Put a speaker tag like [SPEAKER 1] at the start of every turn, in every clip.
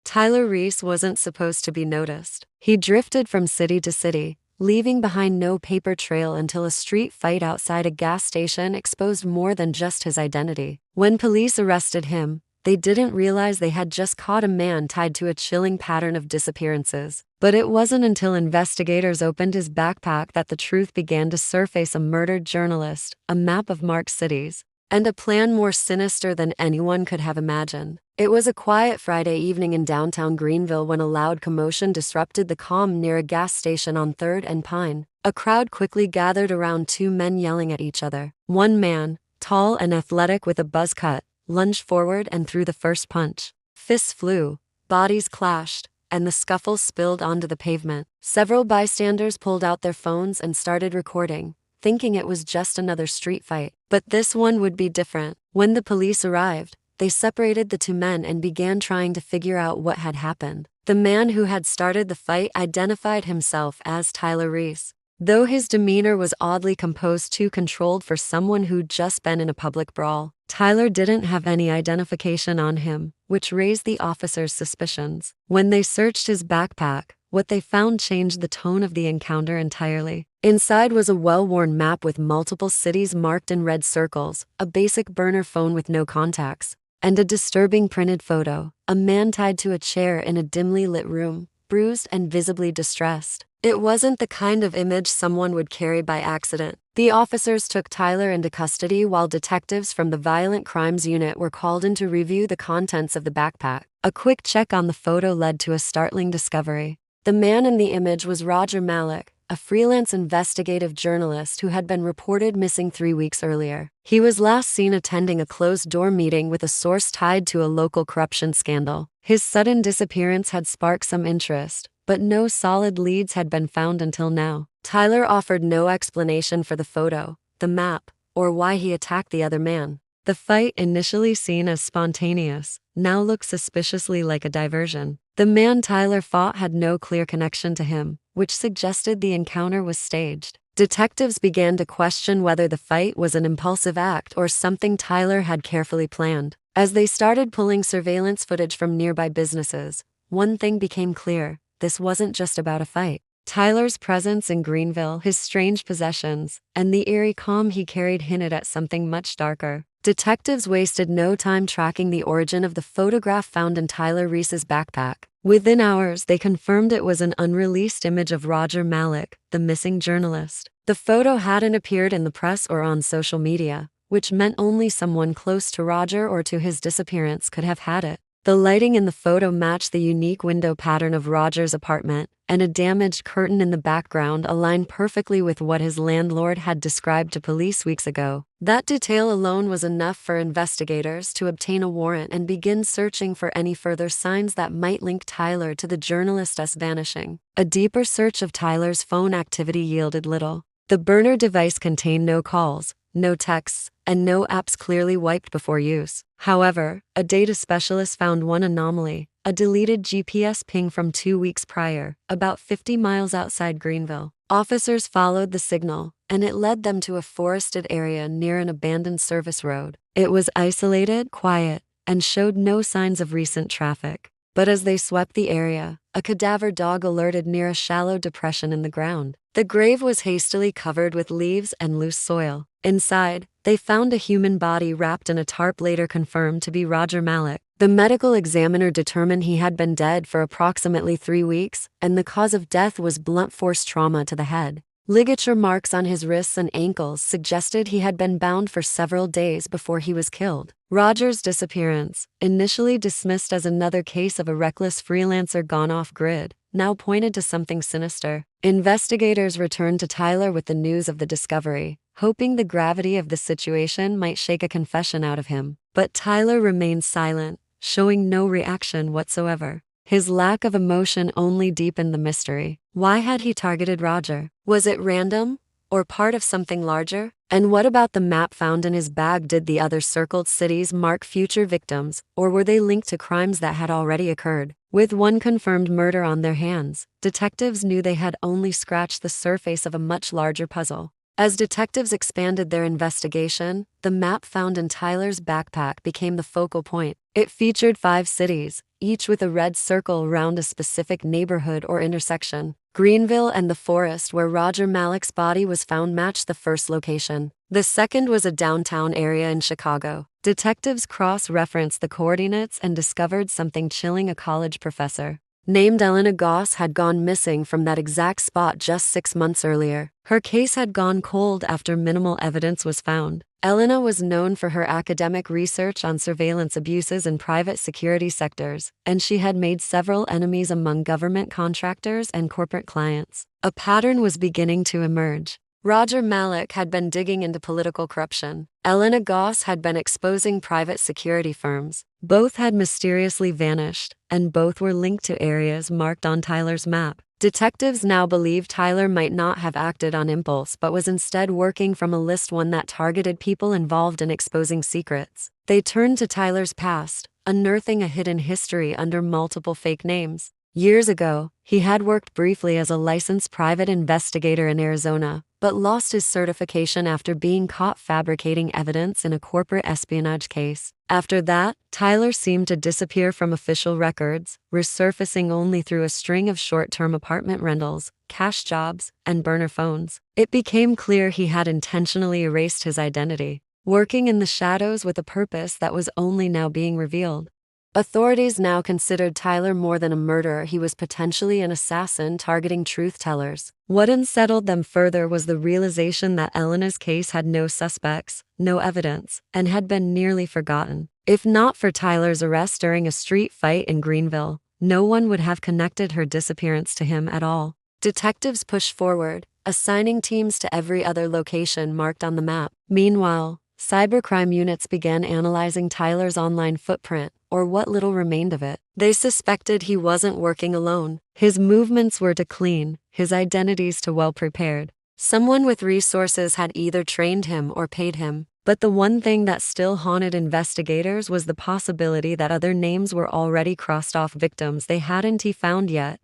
[SPEAKER 1] Tyler Reese wasn't supposed to be noticed. He drifted from city to city, leaving behind no paper trail until a street fight outside a gas station exposed more than just his identity. When police arrested him, they didn't realize they had just caught a man tied to a chilling pattern of disappearances. But it wasn't until investigators opened his backpack that the truth began to surface: a murdered journalist, a map of marked cities, and a plan more sinister than anyone could have imagined. It was a quiet Friday evening in downtown Greenville when a loud commotion disrupted the calm near a gas station on 3rd and Pine. A crowd quickly gathered around two men yelling at each other. One man, tall and athletic with a buzz cut, lunged forward and threw the first punch. Fists flew, bodies clashed, and the scuffle spilled onto the pavement. Several bystanders pulled out their phones and started recording, thinking it was just another street fight. But this one would be different. When the police arrived, they separated the two men and began trying to figure out what had happened. The man who had started the fight identified himself as Tyler Reese. Though his demeanor was oddly composed, too controlled for someone who'd just been in a public brawl, Tyler didn't have any identification on him, which raised the officers' suspicions. When they searched his backpack, what they found changed the tone of the encounter entirely. Inside was a well-worn map with multiple cities marked in red circles, a basic burner phone with no contacts, and a disturbing printed photo: a man tied to a chair in a dimly lit room, bruised and visibly distressed. It wasn't the kind of image someone would carry by accident. The officers took Tyler into custody while detectives from the Violent Crimes Unit were called in to review the contents of the backpack. A quick check on the photo led to a startling discovery. The man in the image was Roger Malik, a freelance investigative journalist who had been reported missing 3 weeks earlier. He was last seen attending a closed-door meeting with a source tied to a local corruption scandal. His sudden disappearance had sparked some interest, but no solid leads had been found until now. Tyler offered no explanation for the photo, the map, or why he attacked the other man. The fight, initially seen as spontaneous, now looked suspiciously like a diversion. The man Tyler fought had no clear connection to him, which suggested the encounter was staged. Detectives began to question whether the fight was an impulsive act or something Tyler had carefully planned. As they started pulling surveillance footage from nearby businesses, one thing became clear: this wasn't just about a fight. Tyler's presence in Greenville, his strange possessions, and the eerie calm he carried hinted at something much darker. Detectives wasted no time tracking the origin of the photograph found in Tyler Reese's backpack. Within hours, they confirmed it was an unreleased image of Roger Malik, the missing journalist. The photo hadn't appeared in the press or on social media, which meant only someone close to Roger or to his disappearance could have had it. The lighting in the photo matched the unique window pattern of Roger's apartment, and a damaged curtain in the background aligned perfectly with what his landlord had described to police weeks ago. That detail alone was enough for investigators to obtain a warrant and begin searching for any further signs that might link Tyler to the journalist's vanishing. A deeper search of Tyler's phone activity yielded little. The burner device contained no calls, no texts, and no apps clearly wiped before use. However, a data specialist found one anomaly: a deleted GPS ping from 2 weeks prior, about 50 miles outside Greenville. Officers followed the signal, and it led them to a forested area near an abandoned service road. It was isolated, quiet, and showed no signs of recent traffic. But as they swept the area, a cadaver dog alerted near a shallow depression in the ground. The grave was hastily covered with leaves and loose soil. Inside, they found a human body wrapped in a tarp, later confirmed to be Roger Malik. The medical examiner determined he had been dead for approximately 3 weeks, and the cause of death was blunt force trauma to the head. Ligature marks on his wrists and ankles suggested he had been bound for several days before he was killed. Roger's disappearance, initially dismissed as another case of a reckless freelancer gone off-grid, now pointed to something sinister. Investigators returned to Tyler with the news of the discovery, hoping the gravity of the situation might shake a confession out of him. But Tyler remained silent, showing no reaction whatsoever. His lack of emotion only deepened the mystery. Why had he targeted Roger? Was it random, or part of something larger? And what about the map found in his bag? Did the other circled cities mark future victims, or were they linked to crimes that had already occurred? With one confirmed murder on their hands, detectives knew they had only scratched the surface of a much larger puzzle. As detectives expanded their investigation, the map found in Tyler's backpack became the focal point. It featured 5 cities, each with a red circle around a specific neighborhood or intersection. Greenville and the forest where Roger Malik's body was found matched the first location. The second was a downtown area in Chicago. Detectives cross-referenced the coordinates and discovered something chilling: a college professor named Elena Goss had gone missing from that exact spot just 6 months earlier. Her case had gone cold after minimal evidence was found. Elena was known for her academic research on surveillance abuses in private security sectors, and she had made several enemies among government contractors and corporate clients. A pattern was beginning to emerge. Roger Malik had been digging into political corruption. Elena Goss had been exposing private security firms. Both had mysteriously vanished, and both were linked to areas marked on Tyler's map. Detectives now believed Tyler might not have acted on impulse but was instead working from a list, one that targeted people involved in exposing secrets. They turned to Tyler's past, unearthing a hidden history under multiple fake names. Years ago, he had worked briefly as a licensed private investigator in Arizona, but lost his certification after being caught fabricating evidence in a corporate espionage case. After that, Tyler seemed to disappear from official records, resurfacing only through a string of short-term apartment rentals, cash jobs, and burner phones. It became clear he had intentionally erased his identity, working in the shadows with a purpose that was only now being revealed. Authorities now considered Tyler more than a murderer; he was potentially an assassin targeting truth-tellers. What unsettled them further was the realization that Elena's case had no suspects, no evidence, and had been nearly forgotten. If not for Tyler's arrest during a street fight in Greenville, no one would have connected her disappearance to him at all. Detectives pushed forward, assigning teams to every other location marked on the map. Meanwhile, cybercrime units began analyzing Tyler's online footprint, or what little remained of it. They suspected he wasn't working alone. His movements were to clean, his identities to well-prepared. Someone with resources had either trained him or paid him. But the one thing that still haunted investigators was the possibility that other names were already crossed off, victims they hadn't found yet,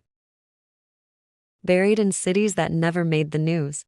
[SPEAKER 1] buried in cities that never made the news.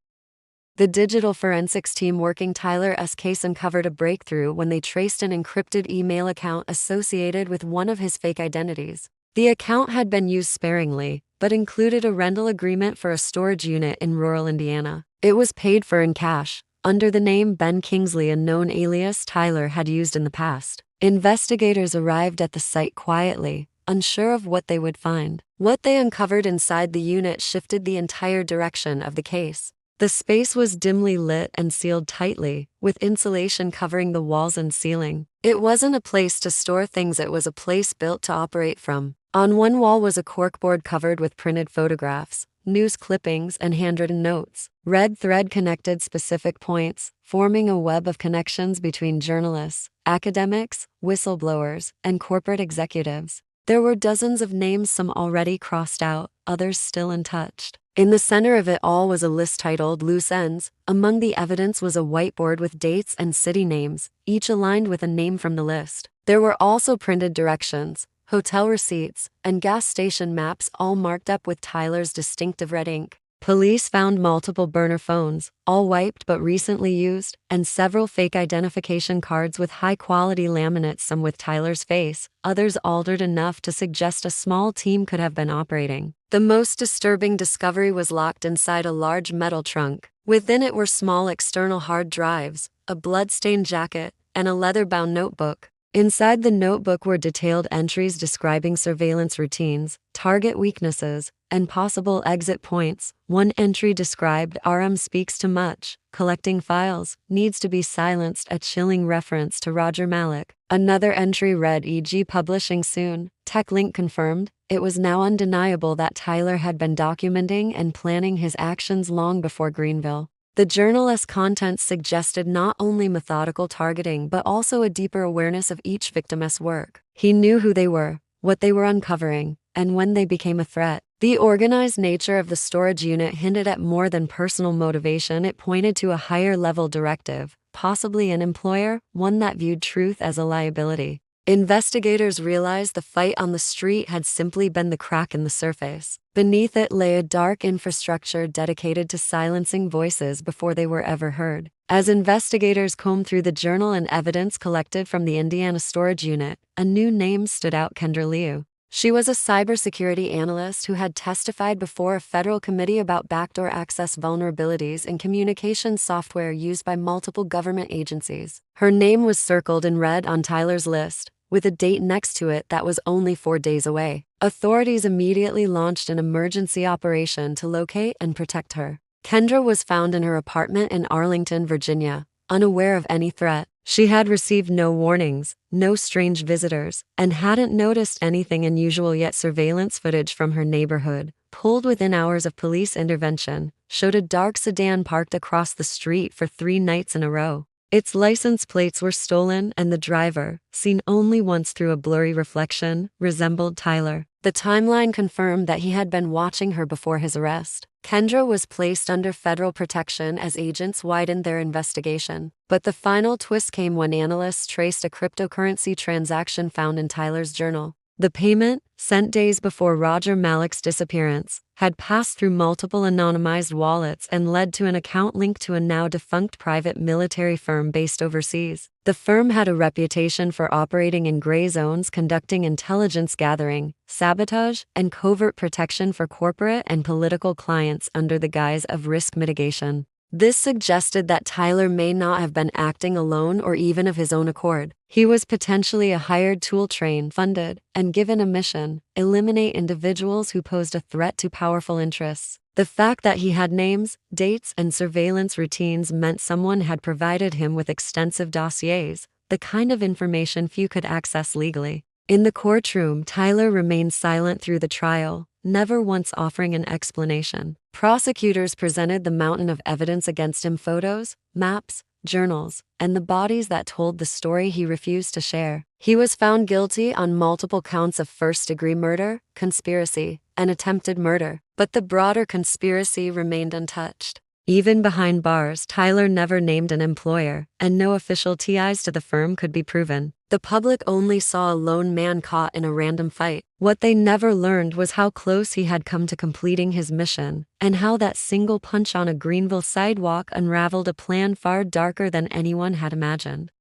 [SPEAKER 1] The digital forensics team working Tyler's case uncovered a breakthrough when they traced an encrypted email account associated with one of his fake identities. The account had been used sparingly, but included a rental agreement for a storage unit in rural Indiana. It was paid for in cash, under the name Ben Kingsley, a known alias Tyler had used in the past. Investigators arrived at the site quietly, unsure of what they would find. What they uncovered inside the unit shifted the entire direction of the case. The space was dimly lit and sealed tightly, with insulation covering the walls and ceiling. It wasn't a place to store things, it was a place built to operate from. On one wall was a corkboard covered with printed photographs, news clippings, and handwritten notes. Red thread connected specific points, forming a web of connections between journalists, academics, whistleblowers, and corporate executives. There were dozens of names, some already crossed out, others still untouched. In the center of it all was a list titled Loose Ends. Among the evidence was a whiteboard with dates and city names, each aligned with a name from the list. There were also printed directions, hotel receipts, and gas station maps, all marked up with Tyler's distinctive red ink. Police found multiple burner phones, all wiped but recently used, and several fake identification cards with high-quality laminates, some with Tyler's face, others altered enough to suggest a small team could have been operating. The most disturbing discovery was locked inside a large metal trunk. Within it were small external hard drives, a blood-stained jacket, and a leather-bound notebook. Inside the notebook were detailed entries describing surveillance routines, target weaknesses, and possible exit points. One entry described RM speaks too much, collecting files, needs to be silenced, a chilling reference to Roger Malik. Another entry read e.g. publishing soon, tech link confirmed. It was now undeniable that Tyler had been documenting and planning his actions long before Greenville. The journal's contents suggested not only methodical targeting but also a deeper awareness of each victim's work. He knew who they were, what they were uncovering, and when they became a threat. The organized nature of the storage unit hinted at more than personal motivation. It pointed to a higher-level directive, possibly an employer, one that viewed truth as a liability. Investigators realized the fight on the street had simply been the crack in the surface. Beneath it lay a dark infrastructure dedicated to silencing voices before they were ever heard. As investigators combed through the journal and evidence collected from the Indiana storage unit, a new name stood out: Kendra Liu. She was a cybersecurity analyst who had testified before a federal committee about backdoor access vulnerabilities in communication software used by multiple government agencies. Her name was circled in red on Tyler's list, with a date next to it that was only 4 days away. Authorities immediately launched an emergency operation to locate and protect her. Kendra was found in her apartment in Arlington, Virginia, unaware of any threat. She had received no warnings, no strange visitors, and hadn't noticed anything unusual, yet surveillance footage from her neighborhood, pulled within hours of police intervention, showed a dark sedan parked across the street for 3 nights in a row. Its license plates were stolen and the driver, seen only once through a blurry reflection, resembled Tyler. The timeline confirmed that he had been watching her before his arrest. Kendra was placed under federal protection as agents widened their investigation. But the final twist came when analysts traced a cryptocurrency transaction found in Tyler's journal. The payment, sent days before Roger Malik's disappearance, had passed through multiple anonymized wallets and led to an account linked to a now defunct private military firm based overseas. The firm had a reputation for operating in gray zones, conducting intelligence gathering, sabotage, and covert protection for corporate and political clients under the guise of risk mitigation. This suggested that Tyler may not have been acting alone or even of his own accord. He was potentially a hired tool, trained, funded, and given a mission: eliminate individuals who posed a threat to powerful interests. The fact that he had names, dates, and surveillance routines meant someone had provided him with extensive dossiers, the kind of information few could access legally. In the courtroom, Tyler remained silent through the trial, never once offering an explanation. Prosecutors presented the mountain of evidence against him: photos, maps, journals, and the bodies that told the story he refused to share. He was found guilty on multiple counts of first-degree murder, conspiracy, and attempted murder, but the broader conspiracy remained untouched. Even behind bars, Tyler never named an employer, and no official ties to the firm could be proven. The public only saw a lone man caught in a random fight. What they never learned was how close he had come to completing his mission, and how that single punch on a Greenville sidewalk unraveled a plan far darker than anyone had imagined.